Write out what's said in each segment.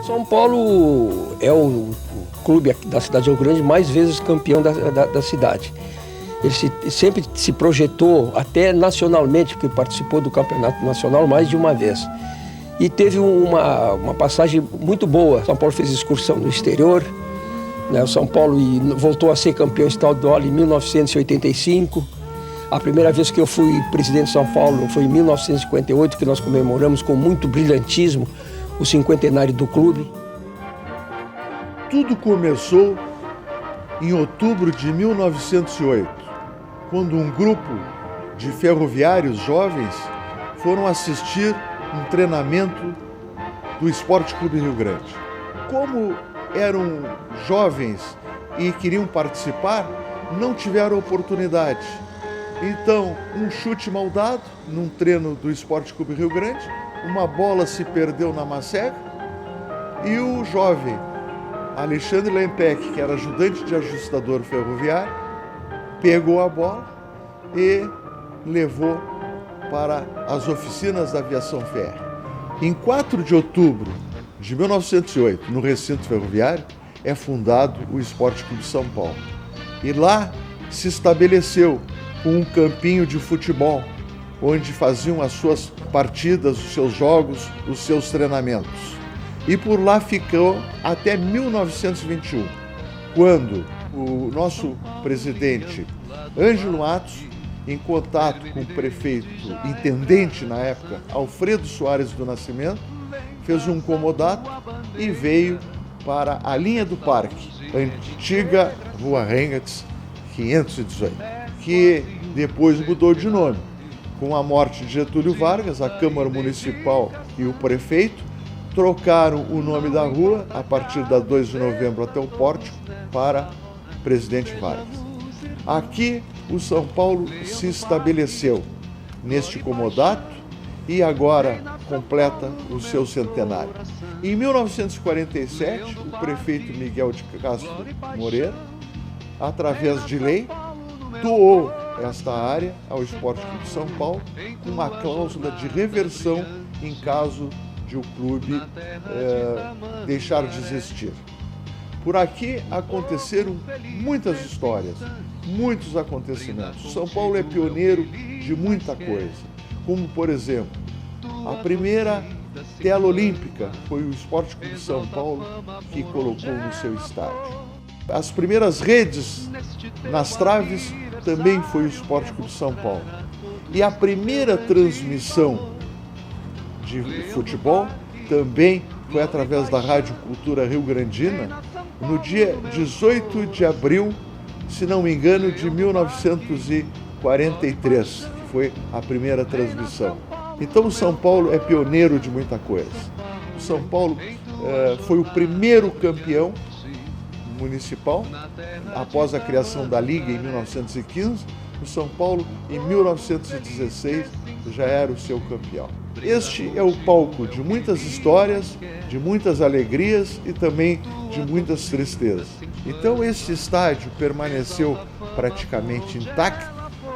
São Paulo é o clube da cidade de Rio Grande mais vezes campeão da cidade. Ele sempre se projetou até nacionalmente, porque participou do campeonato nacional mais de uma vez. E teve uma passagem muito boa. São Paulo fez excursão no exterior, né? O São Paulo voltou a ser campeão estadual em 1985. A primeira vez que eu fui presidente de São Paulo foi em 1958, que nós comemoramos com muito brilhantismo o cinquentenário do clube. Tudo começou em outubro de 1908, quando um grupo de ferroviários jovens foram assistir um treinamento do Esporte Clube Rio Grande. Como eram jovens e queriam participar, não tiveram oportunidade. Então, um chute mal dado num treino do Esporte Clube Rio Grande, uma bola se perdeu na macega e o jovem Alexandre Lempec, que era ajudante de ajustador ferroviário, pegou a bola e levou para as oficinas da aviação férrea. Em 4 de outubro de 1908, no recinto ferroviário, é fundado o Esporte Clube São Paulo. E lá se estabeleceu com um campinho de futebol, onde faziam as suas partidas, os seus jogos, os seus treinamentos. E por lá ficou até 1921, quando o nosso presidente Ângelo Atos, em contato com o prefeito, intendente na época, Alfredo Soares do Nascimento, fez um comodato e veio para a linha do parque, a antiga Rua Rengatz 518, que depois mudou de nome. Com a morte de Getúlio Vargas, a Câmara Municipal e o prefeito trocaram o nome da rua, a partir da 2 de novembro até o Pórtico, para Presidente Vargas. Aqui, o São Paulo se estabeleceu neste comodato e agora completa o seu centenário. Em 1947, o prefeito Miguel de Castro Moreira, através de lei, doou esta área ao Esporte Clube São Paulo com uma cláusula de reversão em caso de o clube deixar de existir. Por aqui aconteceram muitas histórias, muitos acontecimentos. São Paulo é pioneiro de muita coisa, como, por exemplo, a primeira tela olímpica foi o Esporte Clube São Paulo que colocou no seu estádio. As primeiras redes nas traves também foi o Esporte Clube São Paulo. E a primeira transmissão de futebol também foi através da Rádio Cultura Rio Grandina, no dia 18 de abril, se não me engano, de 1943, que foi a primeira transmissão. Então o São Paulo é pioneiro de muita coisa. O São Paulo foi o primeiro campeão municipal, após a criação da Liga em 1915, o São Paulo, em 1916, já era o seu campeão. Este é o palco de muitas histórias, de muitas alegrias e também de muitas tristezas. Então, esse estádio permaneceu praticamente intacto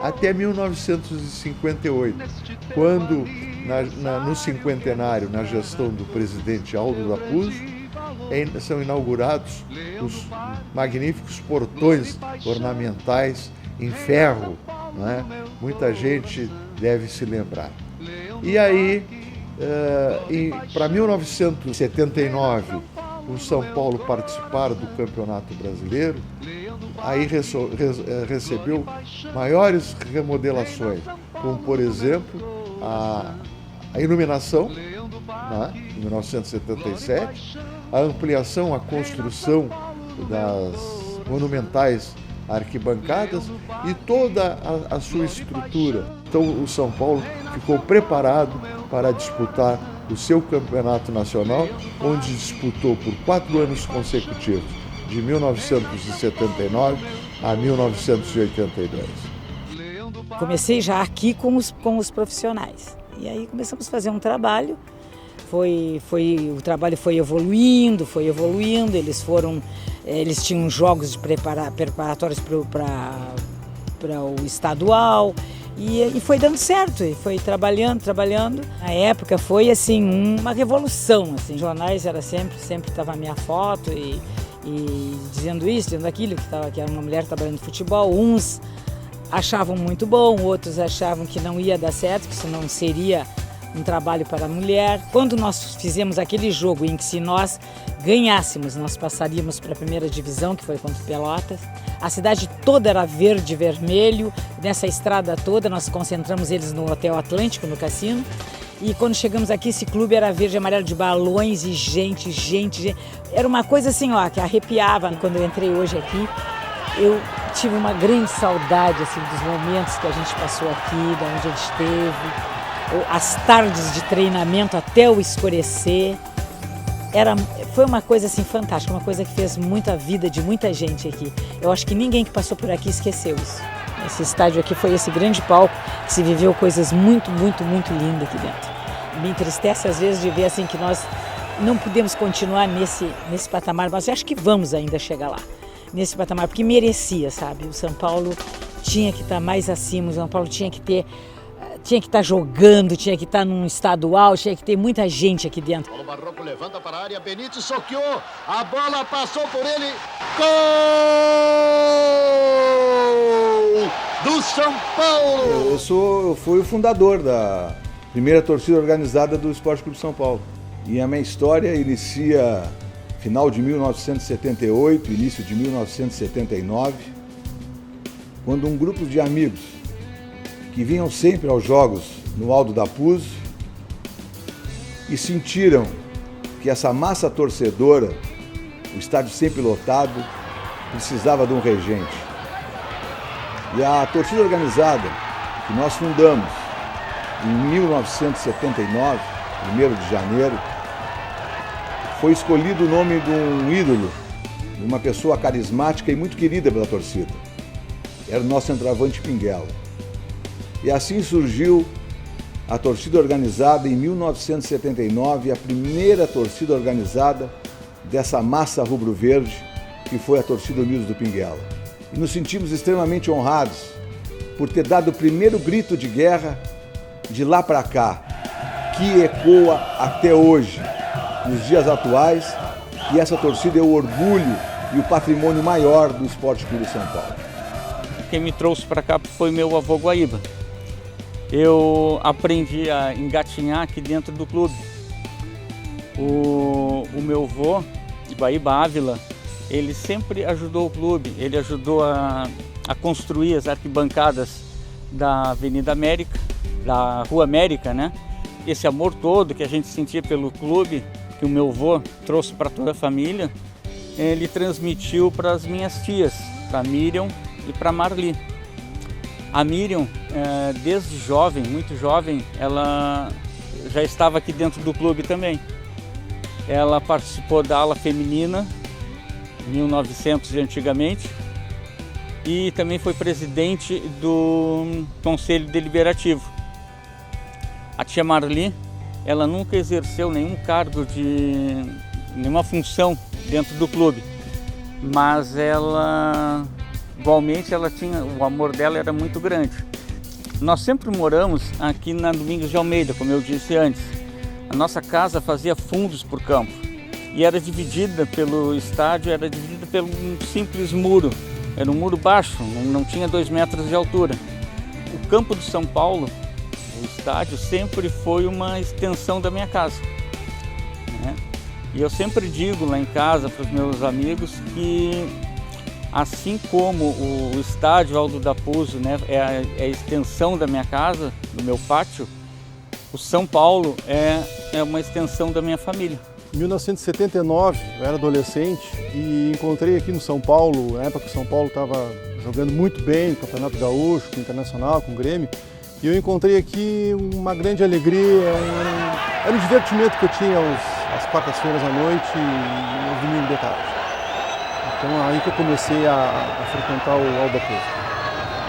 até 1958, quando, no cinquentenário, na gestão do presidente Aldo da Puzzo, são inaugurados os magníficos portões ornamentais em ferro, né? Muita gente deve se lembrar. E aí, para 1979, o São Paulo participar do Campeonato Brasileiro, aí recebeu maiores remodelações, como, por exemplo, a iluminação, né, em 1977, a ampliação, a construção das monumentais arquibancadas e toda a sua estrutura. Então o São Paulo ficou preparado para disputar o seu campeonato nacional, onde disputou por 4 anos consecutivos, de 1979 a 1982. Comecei já aqui com os profissionais. E aí começamos a fazer um trabalho. O trabalho foi evoluindo, eles tinham jogos de preparatórios para o estadual, E foi dando certo, e foi trabalhando. Na época foi assim uma revolução, assim. Os jornais era sempre estava a minha foto e dizendo isso, dizendo aquilo, que era uma mulher trabalhando no futebol. Uns achavam muito bom, outros achavam que não ia dar certo, que isso não seria um trabalho para a mulher. Quando nós fizemos aquele jogo em que se nós ganhássemos, nós passaríamos para a primeira divisão, que foi contra o Pelotas. A cidade toda era verde e vermelho, nessa estrada toda nós concentramos eles no Hotel Atlântico, no cassino. E quando chegamos aqui, esse clube era verde e amarelo de balões e gente. Era uma coisa assim, ó, que arrepiava. Quando eu entrei hoje aqui, eu tive uma grande saudade assim, dos momentos que a gente passou aqui, de onde a gente esteve. As tardes de treinamento até o escurecer. Foi uma coisa assim fantástica, uma coisa que fez muita vida de muita gente aqui. Eu acho que ninguém que passou por aqui esqueceu isso. Esse estádio aqui foi esse grande palco que se viveu coisas muito lindas aqui dentro. Me entristece às vezes de ver assim que nós não podemos continuar nesse patamar, mas eu acho que vamos ainda chegar lá, nesse patamar, porque merecia, sabe? O São Paulo tinha que estar mais acima, o São Paulo tinha que estar jogando, tinha que estar num estadual, tinha que ter muita gente aqui dentro. Paulo Barroco levanta para a área, Benítez soqueou, a bola passou por ele, gol do São Paulo! Eu fui o fundador da primeira torcida organizada do Esporte Clube São Paulo. E a minha história inicia final de 1978, início de 1979, quando um grupo de amigos que vinham sempre aos jogos no Alto da Puz e sentiram que essa massa torcedora, o estádio sempre lotado, precisava de um regente. E a torcida organizada, que nós fundamos em 1979, 1º de janeiro, foi escolhido o nome de um ídolo, de uma pessoa carismática e muito querida pela torcida. Era o nosso centroavante Pinguela. E assim surgiu a torcida organizada em 1979, a primeira torcida organizada dessa massa rubro-verde, que foi a torcida Unidos do Pinguela. E nos sentimos extremamente honrados por ter dado o primeiro grito de guerra de lá para cá, que ecoa até hoje, nos dias atuais, e essa torcida é o orgulho e o patrimônio maior do Esporte Clube São Paulo. Quem me trouxe para cá foi meu avô Guaíba. Eu aprendi a engatinhar aqui dentro do clube. O meu avô, Guaíba Ávila, ele sempre ajudou o clube. Ele ajudou a construir as arquibancadas da Avenida América, da Rua América, né? Esse amor todo que a gente sentia pelo clube, que o meu avô trouxe para toda a família, ele transmitiu para as minhas tias, para a Miriam e para a Marli. A Miriam, desde jovem, muito jovem, ela já estava aqui dentro do clube também. Ela participou da ala feminina, 1900 antigamente, e também foi presidente do Conselho Deliberativo. A tia Marli, ela nunca exerceu nenhum cargo de nenhuma função dentro do clube, mas ela igualmente o amor dela era muito grande. Nós sempre moramos aqui na Domingos de Almeida, como eu disse antes. A nossa casa fazia fundos por campo e era dividida pelo estádio, era dividida por um simples muro. Era um muro baixo, não tinha 2 metros de altura. O campo do São Paulo, o estádio, sempre foi uma extensão da minha casa, né? E eu sempre digo lá em casa para os meus amigos que, assim como o estádio Alto da Puz, né, é a extensão da minha casa, do meu pátio, o São Paulo é uma extensão da minha família. Em 1979, eu era adolescente e encontrei aqui no São Paulo, na época que o São Paulo estava jogando muito bem no Campeonato Gaúcho, com o Internacional, com o Grêmio, e eu encontrei aqui uma grande alegria, era um divertimento que eu tinha às quartas-feiras à noite e aos domingos de tarde. Então aí que eu comecei a frequentar o Alto da Puz.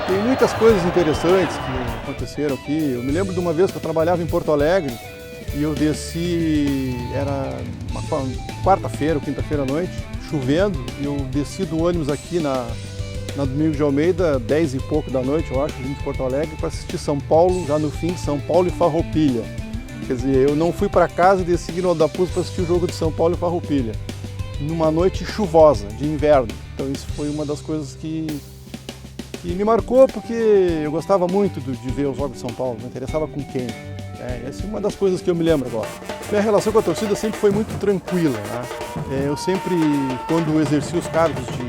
Tem muitas coisas interessantes que aconteceram aqui. Eu me lembro de uma vez que eu trabalhava em Porto Alegre e eu desci, era uma quarta-feira ou quinta-feira à noite, chovendo, e eu desci do ônibus aqui na Domingos de Almeida, 10 e pouco da noite, eu acho, vim de Porto Alegre, para assistir São Paulo, já no fim, São Paulo e Farroupilha. Quer dizer, eu não fui para casa e desci no Odapus para assistir o jogo de São Paulo e Farroupilha, numa noite chuvosa, de inverno. Então isso foi uma das coisas que me marcou, porque eu gostava muito de ver os jogos de São Paulo, me interessava com quem. Essa é uma das coisas que eu me lembro agora. Minha relação com a torcida sempre foi muito tranquila, né? Eu sempre, quando exerci os cargos de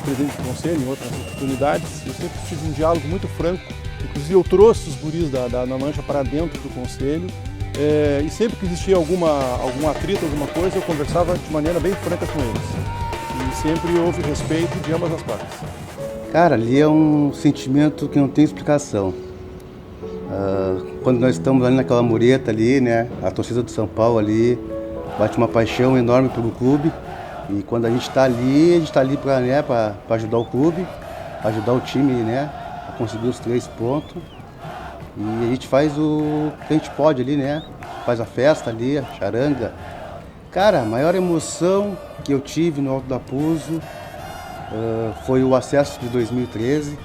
presidente do conselho, em outras oportunidades, eu sempre tive um diálogo muito franco. Inclusive eu trouxe os guris da Mancha para dentro do conselho, e sempre que existia algum atrito, alguma coisa, eu conversava de maneira bem franca com eles. E sempre houve respeito de ambas as partes. Cara, ali é um sentimento que não tem explicação. Quando nós estamos ali naquela mureta ali, né, a torcida do São Paulo ali bate uma paixão enorme pelo clube, e quando a gente está ali para ajudar o clube, ajudar o time, né, a conseguir os 3 pontos, e a gente faz o que a gente pode ali, né, faz a festa ali, a charanga. Cara, a maior emoção que eu tive no Alto da Puzo foi o acesso de 2013.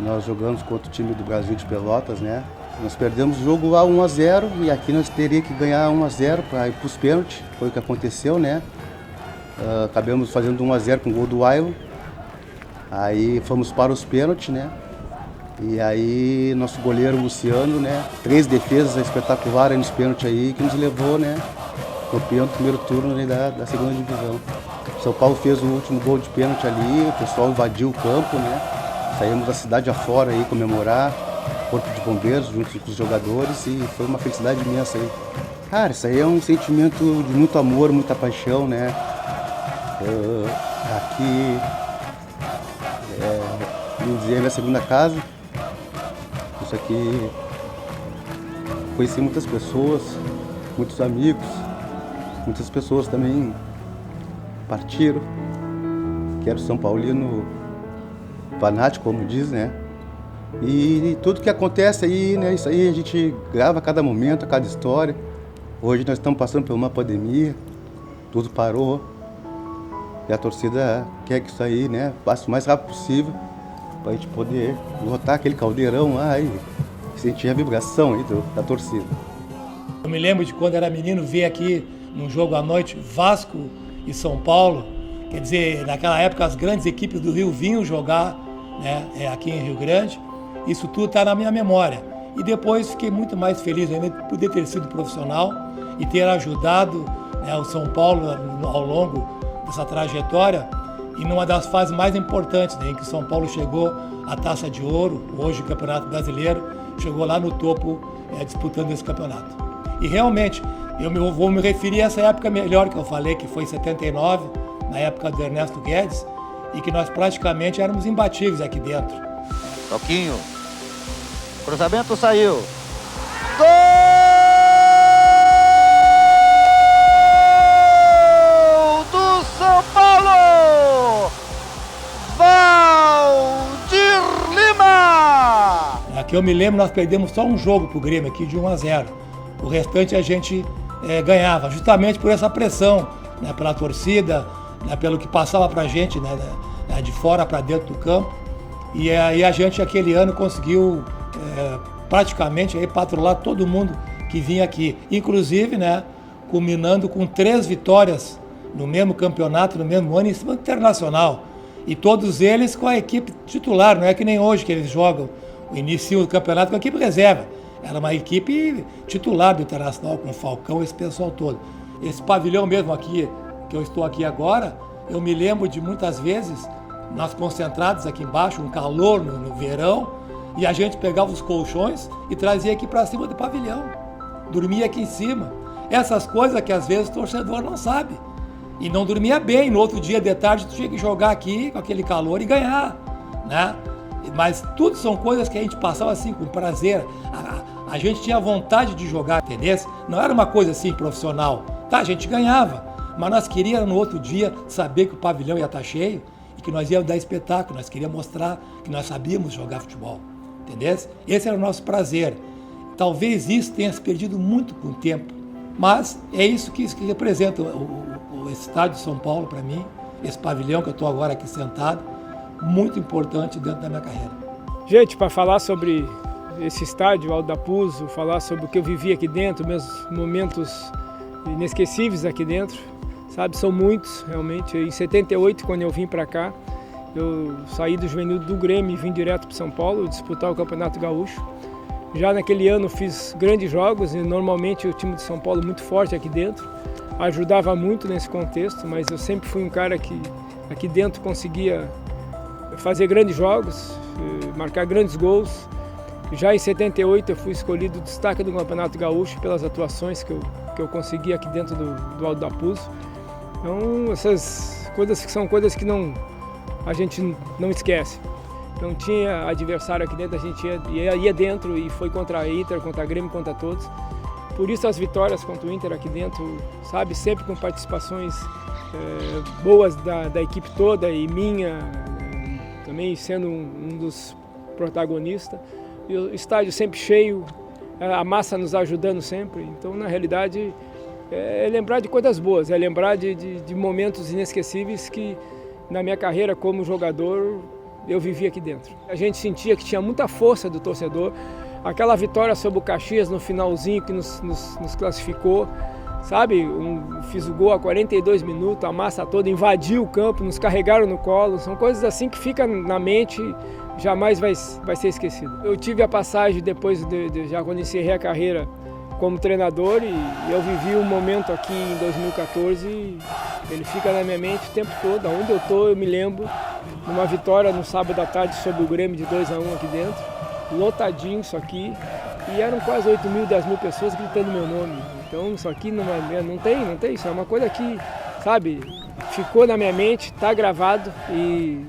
Nós jogamos contra o time do Brasil de Pelotas, né? Nós perdemos o jogo lá 1-0 e aqui nós teríamos que ganhar 1-0 para ir para os pênaltis. Foi o que aconteceu, né? Acabamos fazendo 1-0 com o gol do Wailo. Aí fomos para os pênaltis, né? E aí nosso goleiro Luciano, né? 3 defesas espetaculares nos pênaltis aí, que nos levou, né? Campeão do primeiro turno, né, da segunda divisão. São Paulo fez o último gol de pênalti ali, o pessoal invadiu o campo, né? Saímos da cidade afora aí comemorar, corpo de bombeiros junto com os jogadores, e foi uma felicidade imensa aí. Cara, isso aí é um sentimento de muito amor, muita paixão, né? Aqui, vou dizer, é minha segunda casa. Isso aqui, conheci muitas pessoas, muitos amigos, muitas pessoas também partiram, que era o São Paulino fanático, como diz, né? E tudo que acontece aí, né? Isso aí a gente grava a cada momento, a cada história. Hoje nós estamos passando por uma pandemia, tudo parou. E a torcida quer que isso aí, né, passe o mais rápido possível para a gente poder lotar aquele caldeirão lá e sentir a vibração aí da torcida. Eu me lembro de quando era menino ver aqui num jogo à noite Vasco e São Paulo. Quer dizer, naquela época as grandes equipes do Rio vinham jogar, né, aqui em Rio Grande. Isso tudo está na minha memória. E depois fiquei muito mais feliz ainda de poder ter sido profissional e ter ajudado, né, o São Paulo ao longo dessa trajetória, e numa das fases mais importantes, né, em que o São Paulo chegou à Taça de Ouro, hoje o Campeonato Brasileiro, chegou lá no topo, disputando esse campeonato. E realmente, eu vou me referir a essa época melhor que eu falei, que foi em 79, na época do Ernesto Guedes, e que nós praticamente éramos imbatíveis aqui dentro. Toquinho. Cruzamento saiu. Gol do São Paulo! Valdir Lima! Aqui eu me lembro, nós perdemos só um jogo pro Grêmio aqui de 1-0. O restante a gente ganhava, justamente por essa pressão, né, pela torcida, né, pelo que passava pra gente, né, de fora para dentro do campo. E aí a gente, aquele ano, conseguiu praticamente aí patrullar todo mundo que vinha aqui. Inclusive, né, culminando com 3 vitórias no mesmo campeonato, no mesmo ano, em cima internacional. E todos eles com a equipe titular, não é que nem hoje que eles jogam, iniciam o campeonato com a equipe reserva. Era uma equipe titular do Internacional, com o Falcão, esse pessoal todo. Esse pavilhão mesmo aqui, que eu estou aqui agora, eu me lembro de muitas vezes, nós concentrados aqui embaixo, um calor no verão, e a gente pegava os colchões e trazia aqui para cima do pavilhão. Dormia aqui em cima. Essas coisas que às vezes o torcedor não sabe. E não dormia bem. No outro dia de tarde tu tinha que jogar aqui com aquele calor e ganhar, né? Mas tudo são coisas que a gente passava assim com prazer. A gente tinha vontade de jogar, entendeu? Não era uma coisa assim profissional. Tá, a gente ganhava, mas nós queríamos no outro dia saber que o pavilhão ia estar cheio e que nós íamos dar espetáculo, nós queríamos mostrar que nós sabíamos jogar futebol, entendeu? Esse era o nosso prazer. Talvez isso tenha se perdido muito com o tempo, mas é isso que representa o estádio de São Paulo para mim, esse pavilhão que eu estou agora aqui sentado, muito importante dentro da minha carreira. Gente, para falar sobre esse estádio, Alto da Puzo, falar sobre o que eu vivi aqui dentro, meus momentos inesquecíveis aqui dentro, sabe, são muitos realmente. Em 78, quando eu vim para cá, eu saí do juvenil do Grêmio e vim direto para São Paulo disputar o Campeonato Gaúcho. Já naquele ano fiz grandes jogos e normalmente o time de São Paulo muito forte aqui dentro, ajudava muito nesse contexto, mas eu sempre fui um cara que aqui dentro conseguia fazer grandes jogos, marcar grandes gols. Já em 78 eu fui escolhido destaque do Campeonato Gaúcho pelas atuações que eu consegui aqui dentro do Alto da Puzo. Então essas coisas que são coisas que a gente não esquece. Não tinha adversário aqui dentro, a gente ia dentro e foi contra a Inter, contra a Grêmio, contra todos. Por isso as vitórias contra o Inter aqui dentro, sabe, sempre com participações boas da equipe toda e minha, também sendo um dos protagonistas. E o estádio sempre cheio, a massa nos ajudando sempre. Então, na realidade, é lembrar de coisas boas, é lembrar de momentos inesquecíveis que na minha carreira como jogador eu vivi aqui dentro. A gente sentia que tinha muita força do torcedor. Aquela vitória sobre o Caxias no finalzinho que nos classificou, sabe? Fiz o gol a 42 minutos, a massa toda invadiu o campo, nos carregaram no colo. São coisas assim que ficam na mente, jamais vai ser esquecido. Eu tive a passagem depois já quando encerrei a carreira como treinador e eu vivi um momento aqui em 2014, ele fica na minha mente o tempo todo. Onde eu estou, eu me lembro de uma vitória no sábado à tarde sobre o Grêmio de 2-1 aqui dentro, lotadinho isso aqui, e eram quase 8 mil, 10 mil pessoas gritando meu nome. Então isso aqui não tem, isso é uma coisa que, sabe, ficou na minha mente, está gravado e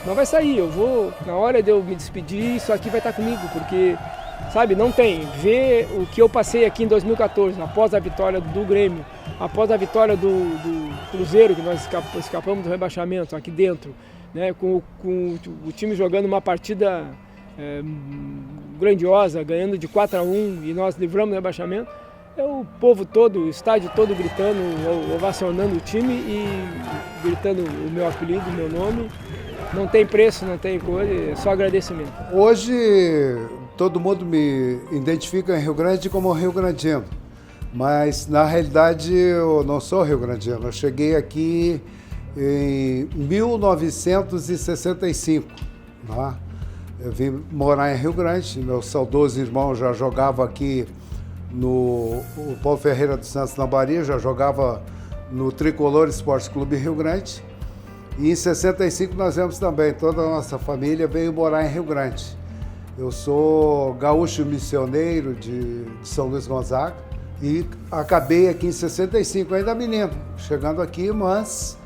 não vai sair. Eu vou, na hora de eu me despedir, isso aqui vai estar comigo, porque, sabe, não tem. Ver o que eu passei aqui em 2014, após a vitória do Grêmio, após a vitória do Cruzeiro, que nós escapamos do rebaixamento aqui dentro, né, com o time jogando uma partida grandiosa, ganhando de 4-1 e nós livramos o rebaixamento. O povo todo, o estádio todo gritando, ovacionando o time e gritando o meu apelido, o meu nome. Não tem preço, não tem coisa, é só agradecimento. Hoje todo mundo me identifica em Rio Grande como rio-grandino, mas na realidade eu não sou rio-grandino. Eu cheguei aqui em 1965, né? Eu vim morar em Rio Grande, meu saudoso irmão já jogava aqui o Paulo Ferreira dos Santos na Bahia, já jogava no Tricolor Esporte Clube Rio Grande. E em 65 nós viemos também, toda a nossa família veio morar em Rio Grande. Eu sou gaúcho missioneiro de São Luís Gonzaga e acabei aqui em 65, ainda menino, chegando aqui, mas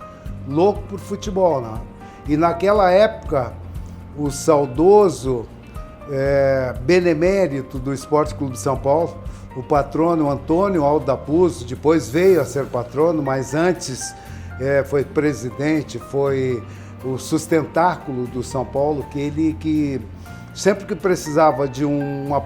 louco por futebol, né? E naquela época, o saudoso benemérito do Esporte Clube de São Paulo, o patrono Antônio Alto da Puzo, depois veio a ser patrono, mas antes foi presidente, foi o sustentáculo do São Paulo, que sempre que precisava de uma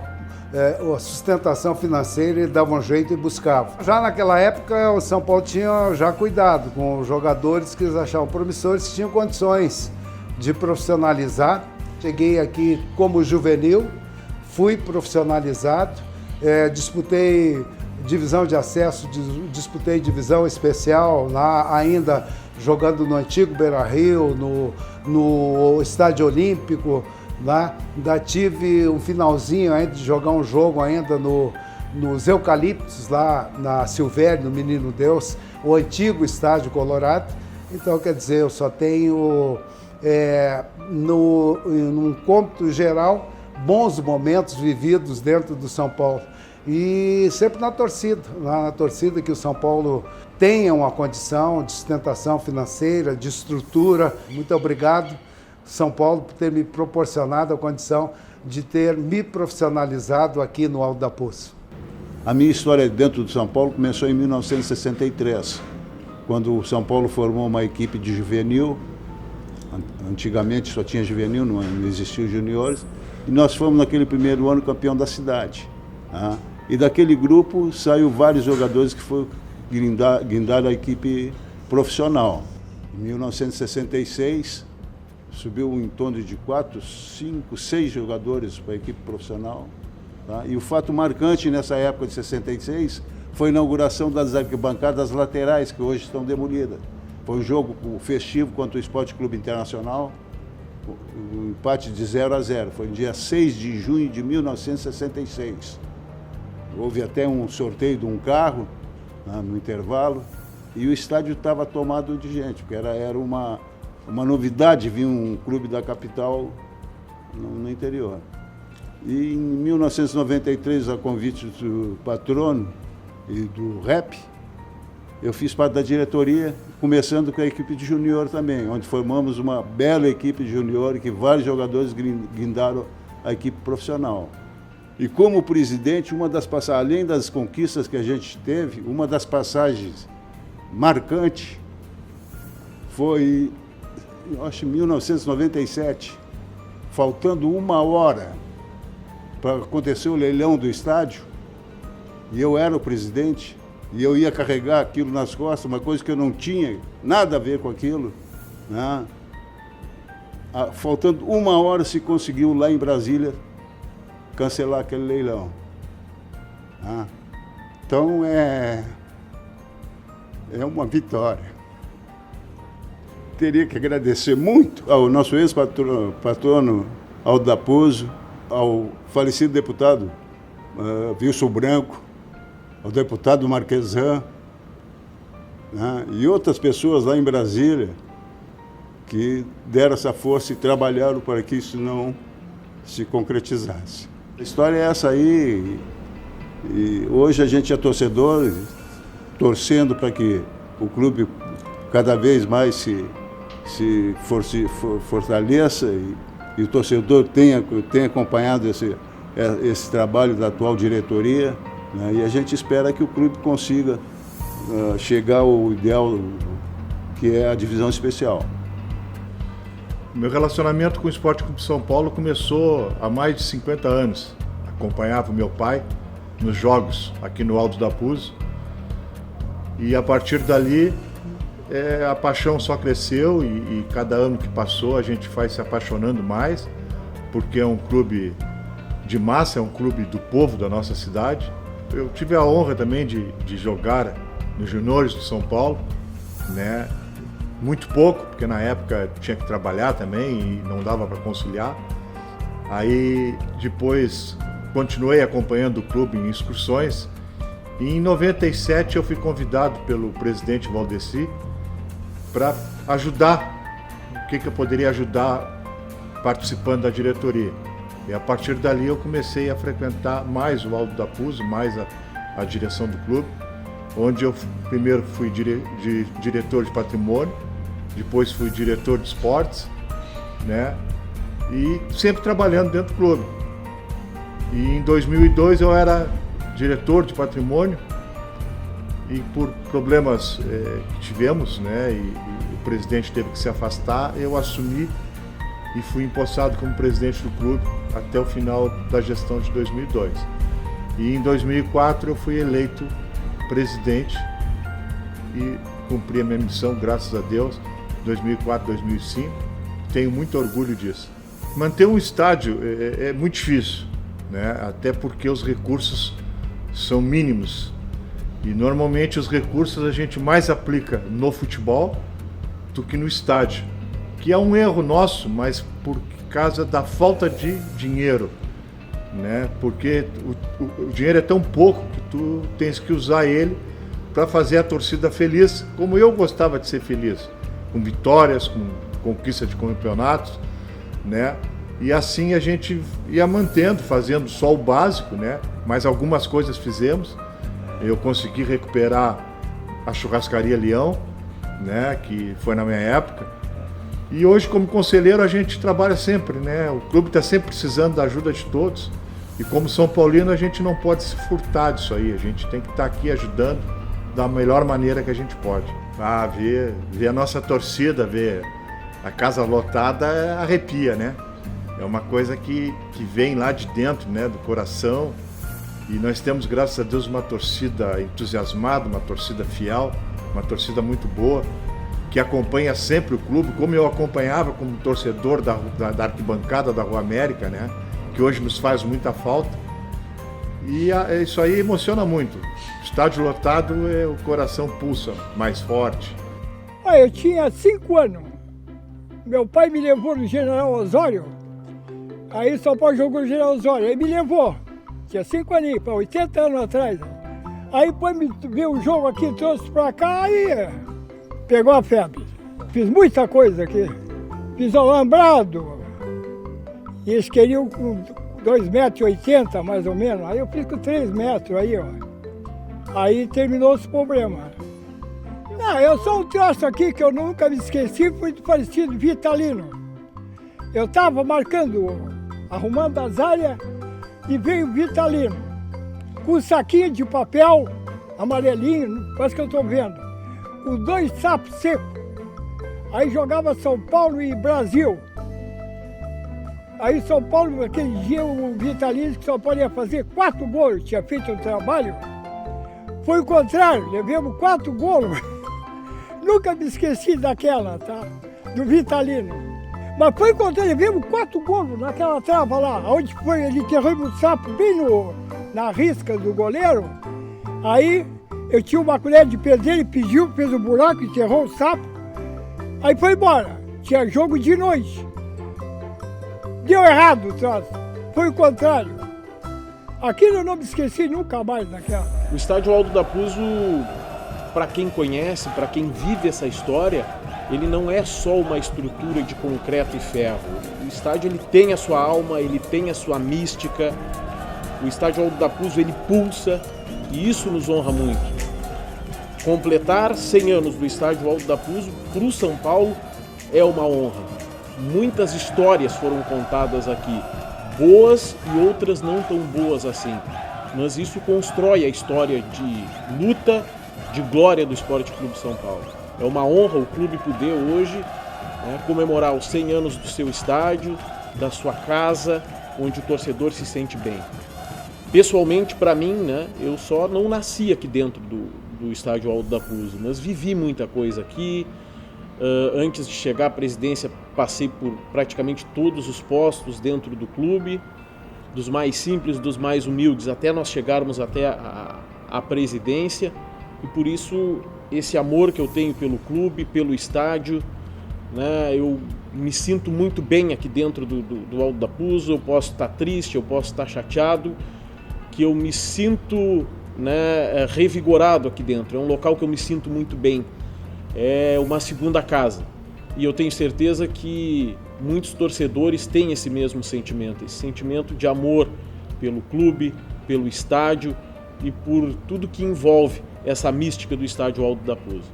sustentação financeira, ele dava um jeito e buscava. Já naquela época, o São Paulo tinha já cuidado com os jogadores que eles achavam promissores, que tinham condições de profissionalizar. Cheguei aqui como juvenil, fui profissionalizado, disputei divisão de acesso, disputei divisão especial, lá ainda jogando no antigo Beira-Rio, no Estádio Olímpico. Lá ainda tive um finalzinho ainda de jogar um jogo ainda nos Eucaliptos, lá na Silvério, no Menino Deus, o antigo Estádio Colorado. Então, quer dizer, eu só tenho, num cômputo geral, bons momentos vividos dentro do São Paulo. E sempre na torcida que o São Paulo tenha uma condição de sustentação financeira, de estrutura. Muito obrigado, São Paulo, por ter me proporcionado a condição de ter me profissionalizado aqui no Alto da Puzo. A minha história dentro do São Paulo começou em 1963, quando o São Paulo formou uma equipe de juvenil. Antigamente só tinha juvenil, não existiam juniores, e nós fomos naquele primeiro ano campeão da cidade. Tá? E daquele grupo saiu vários jogadores que foram guindar a equipe profissional. Em 1966 subiu em torno de 4, 5, 6 jogadores para a equipe profissional. Tá? E o fato marcante nessa época de 66 foi a inauguração das arquibancadas laterais, que hoje estão demolidas. Foi um jogo festivo contra o Esporte Clube Internacional, o empate de 0-0. Foi no dia 6 de junho de 1966. Houve até um sorteio de um carro, né, no intervalo, e o estádio estava tomado de gente, porque era uma novidade vir um clube da capital no interior. E em 1993, a convite do patrono e do REP, eu fiz parte da diretoria, começando com a equipe de junior também, onde formamos uma bela equipe de junior, que vários jogadores guindaram a equipe profissional. E como presidente, além das conquistas que a gente teve, uma das passagens marcantes foi, eu acho, em 1997, faltando 1 hora para acontecer o leilão do estádio, e eu era o presidente, e eu ia carregar aquilo nas costas, uma coisa que eu não tinha nada a ver com aquilo, né? Faltando 1 hora se conseguiu lá em Brasília cancelar aquele leilão. Né? Então é uma vitória. Teria que agradecer muito ao nosso ex-patrono Aldo da Puzzo, ao falecido deputado Wilson Branco, ao deputado Marquesan, né, e outras pessoas lá em Brasília que deram essa força e trabalharam para que isso não se concretizasse. A história é essa aí, e hoje a gente é torcedor, torcendo para que o clube cada vez mais se fortaleça e o torcedor tenha acompanhado esse trabalho da atual diretoria, né? E a gente espera que o clube consiga chegar ao ideal, que é a divisão especial. Meu relacionamento com o Esporte Clube de São Paulo começou há mais de 50 anos. Acompanhava o meu pai nos jogos aqui no Alto da Puzzo. E a partir dali, a paixão só cresceu e cada ano que passou a gente vai se apaixonando mais, porque é um clube de massa, é um clube do povo da nossa cidade. Eu tive a honra também de jogar nos juniores do São Paulo, né? Muito pouco, porque na época tinha que trabalhar também e não dava para conciliar. Aí depois continuei acompanhando o clube em excursões e em 97 eu fui convidado pelo presidente Valdeci para ajudar, o que eu poderia ajudar participando da diretoria. E a partir dali eu comecei a frequentar mais o Aldo da Puzzo, mais a direção do clube, onde eu primeiro fui diretor de patrimônio, depois fui diretor de esportes, né? E sempre trabalhando dentro do clube. E em 2002 eu era diretor de patrimônio e por problemas que tivemos, né? E o presidente teve que se afastar, eu assumi e fui empossado como presidente do clube até o final da gestão de 2002. E em 2004 eu fui eleito presidente e cumpri a minha missão, graças a Deus, 2004, 2005. Tenho muito orgulho disso. Manter um estádio é muito difícil, né? Até porque os recursos são mínimos. E normalmente os recursos a gente mais aplica no futebol do que no estádio. Que é um erro nosso, mas por causa da falta de dinheiro, né? Porque o dinheiro é tão pouco que tu tens que usar ele para fazer a torcida feliz, como eu gostava de ser feliz, com vitórias, com conquista de campeonatos, né? E assim a gente ia mantendo, fazendo só o básico, né? Mas algumas coisas fizemos. Eu consegui recuperar a Churrascaria Leão, né? Que foi na minha época. E hoje, como conselheiro, a gente trabalha sempre, né? O clube está sempre precisando da ajuda de todos. E como São Paulino, a gente não pode se furtar disso aí. A gente tem que estar aqui ajudando da melhor maneira que a gente pode. Ver a nossa torcida, ver a casa lotada, arrepia, né? É uma coisa que vem lá de dentro, né? Do coração. E nós temos, graças a Deus, uma torcida entusiasmada, uma torcida fiel, uma torcida muito boa, que acompanha sempre o clube, como eu acompanhava como torcedor da arquibancada da Rua América, né? Que hoje nos faz muita falta. E isso aí emociona muito. Estádio lotado, o coração pulsa mais forte. Eu tinha 5 anos. Meu pai me levou no General Osório. Aí São Paulo jogou no General Osório. Aí me levou. Tinha 5 aninhos, 80 anos atrás. Aí depois me viu o jogo aqui, trouxe pra cá e pegou a febre. Fiz muita coisa aqui. Fiz alambrado. E eles queriam com 2,80 m mais ou menos. Aí eu fiz com 3 metros aí, ó. Aí terminou esse problema. Não, eu sou um troço aqui que eu nunca me esqueci, foi parecido Vitalino. Eu estava arrumando as áreas e veio o Vitalino, com um saquinho de papel amarelinho, parece que eu estou vendo, com 2 sapos secos. Aí jogava São Paulo e Brasil. Aí São Paulo, aquele dia, o Vitalino disse que São Paulo ia fazer 4 gols, tinha feito um trabalho. Foi o contrário, levamos 4 gols. Nunca me esqueci daquela, tá? Do Vitalino. Mas foi quando ele viu 4 gols naquela trava lá, onde foi, ele enterrou o sapo bem na risca do goleiro. Aí eu tinha uma colher de pedreiro, ele pediu, fez um buraco, enterrou o sapo. Aí foi embora. Tinha jogo de noite. Deu errado o troço. Foi o contrário. Aquilo eu não me esqueci nunca mais daquela. O estádio Aldo da Puzzo, para quem conhece, para quem vive essa história, ele não é só uma estrutura de concreto e ferro. O estádio ele tem a sua alma, ele tem a sua mística. O estádio Aldo da Puzzo ele pulsa e isso nos honra muito. Completar 100 anos do estádio Aldo da Puzzo para o São Paulo é uma honra. Muitas histórias foram contadas aqui, boas e outras não tão boas assim. Mas isso constrói a história de luta, de glória do Esporte Clube São Paulo. É uma honra o clube poder hoje comemorar os 100 anos do seu estádio, da sua casa, onde o torcedor se sente bem. Pessoalmente, para mim, eu só não nasci aqui dentro do estádio Aldo da Puzzo, mas vivi muita coisa aqui. Antes de chegar à presidência, passei por praticamente todos os postos dentro do clube, dos mais simples, dos mais humildes, até nós chegarmos até a presidência. E por isso, esse amor que eu tenho pelo clube, pelo estádio, eu me sinto muito bem aqui dentro do Aldo da Puzzo. Eu posso estar triste, eu posso estar chateado, que eu me sinto revigorado aqui dentro. É um local que eu me sinto muito bem. É uma segunda casa. E eu tenho certeza que muitos torcedores têm esse mesmo sentimento, esse sentimento de amor pelo clube, pelo estádio e por tudo que envolve essa mística do estádio Aldo da Puzzo.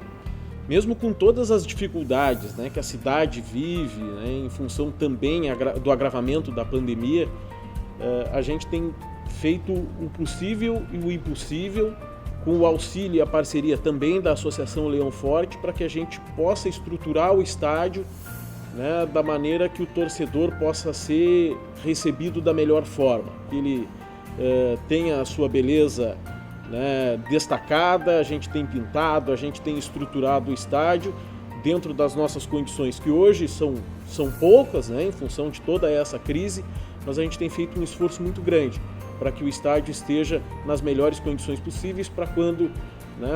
Mesmo com todas as dificuldades que a cidade vive, em função também do agravamento da pandemia, a gente tem feito o possível e o impossível, com o auxílio e a parceria também da Associação Leão Forte, para que a gente possa estruturar o estádio da maneira que o torcedor possa ser recebido da melhor forma, que ele tenha a sua beleza destacada. A gente tem pintado, a gente tem estruturado o estádio dentro das nossas condições, que hoje são poucas, em função de toda essa crise, mas a gente tem feito um esforço muito grande para que o estádio esteja nas melhores condições possíveis, para quando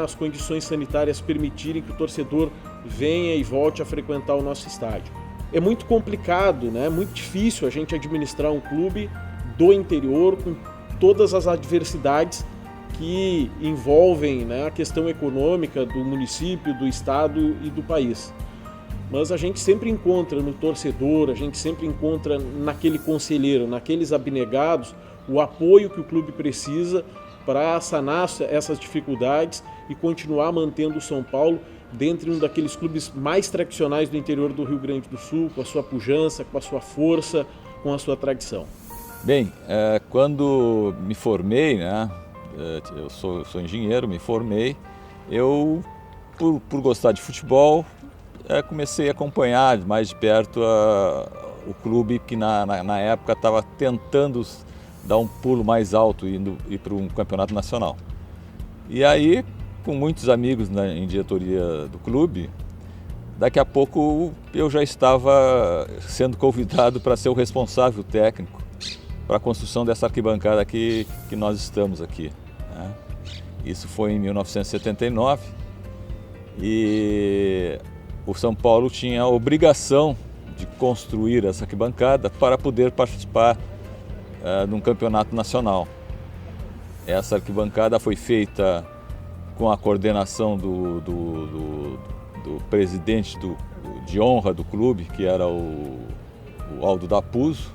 as condições sanitárias permitirem que o torcedor venha e volte a frequentar o nosso estádio. É muito complicado, muito difícil a gente administrar um clube do interior com todas as adversidades que envolvem a questão econômica do município, do estado e do país. Mas a gente sempre encontra no torcedor, a gente sempre encontra naquele conselheiro, naqueles abnegados, o apoio que o clube precisa para sanar essas dificuldades e continuar mantendo o São Paulo dentre um daqueles clubes mais tradicionais do interior do Rio Grande do Sul, com a sua pujança, com a sua força, com a sua tradição. Bem, quando me formei, eu sou engenheiro, me formei, eu, por gostar de futebol, comecei a acompanhar mais de perto o clube que na época estava tentando dar um pulo mais alto e ir para um campeonato nacional. E aí, com muitos amigos em diretoria do clube, daqui a pouco eu já estava sendo convidado para ser o responsável técnico para a construção dessa arquibancada que nós estamos aqui, né? Isso foi em 1979 e o São Paulo tinha a obrigação de construir essa arquibancada para poder participar de um campeonato nacional. Essa arquibancada foi feita com a coordenação do presidente de honra do clube, que era o Aldo Dapuzzo,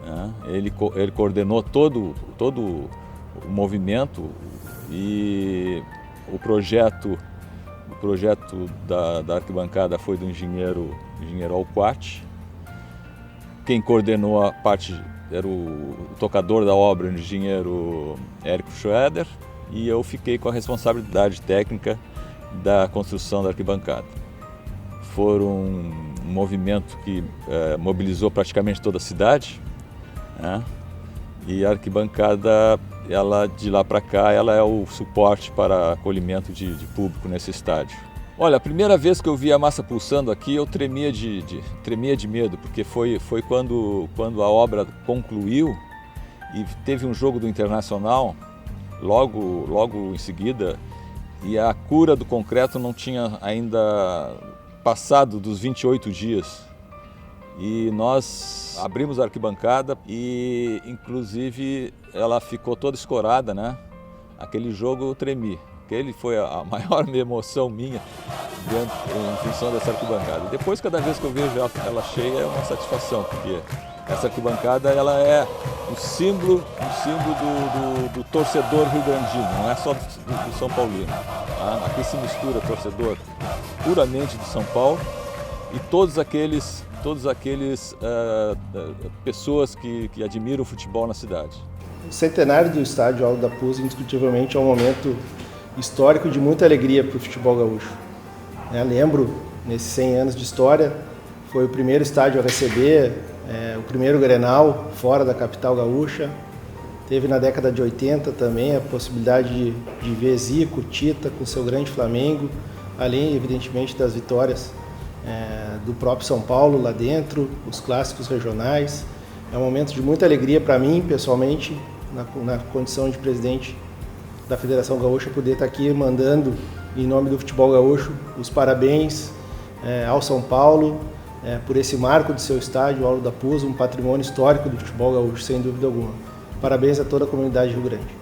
né? Ele coordenou todo o movimento e o projeto da arquibancada foi do engenheiro Alquati. Quem coordenou a parte era o tocador da obra, o engenheiro Érico Schroeder, e eu fiquei com a responsabilidade técnica da construção da arquibancada. Foi um movimento que mobilizou praticamente toda a cidade, né? E a arquibancada, ela, de lá para cá, ela é o suporte para acolhimento de público nesse estádio. Olha, a primeira vez que eu vi a massa pulsando aqui, eu tremia de medo, porque foi quando a obra concluiu e teve um jogo do Internacional, logo em seguida, e a cura do concreto não tinha ainda passado dos 28 dias. E nós abrimos a arquibancada e, inclusive, ela ficou toda escorada, né? Aquele jogo eu tremi. Aquele foi a maior emoção minha em função dessa arquibancada. Depois, cada vez que eu vejo ela cheia, é uma satisfação, porque essa arquibancada ela é o símbolo do torcedor rio-grandino, não é só do São Paulino. Tá? Aqui se mistura torcedor puramente de São Paulo e todos aqueles pessoas que admiram o futebol na cidade. O centenário do estádio Aldo Dapuzzo, indiscutivelmente, é um momento histórico de muita alegria para o futebol gaúcho. Lembro, nesses 100 anos de história, foi o primeiro estádio a receber o primeiro Grenal fora da capital gaúcha. Teve na década de 80 também a possibilidade de ver Zico, Tita com seu grande Flamengo, além, evidentemente, das vitórias do próprio São Paulo lá dentro, os clássicos regionais. É um momento de muita alegria para mim, pessoalmente, na condição de presidente da Federação Gaúcha, poder estar aqui mandando, em nome do futebol gaúcho, os parabéns ao São Paulo por esse marco de seu estádio, o Aldo Dapuzzo, um patrimônio histórico do futebol gaúcho, sem dúvida alguma. Parabéns a toda a comunidade rio-grande.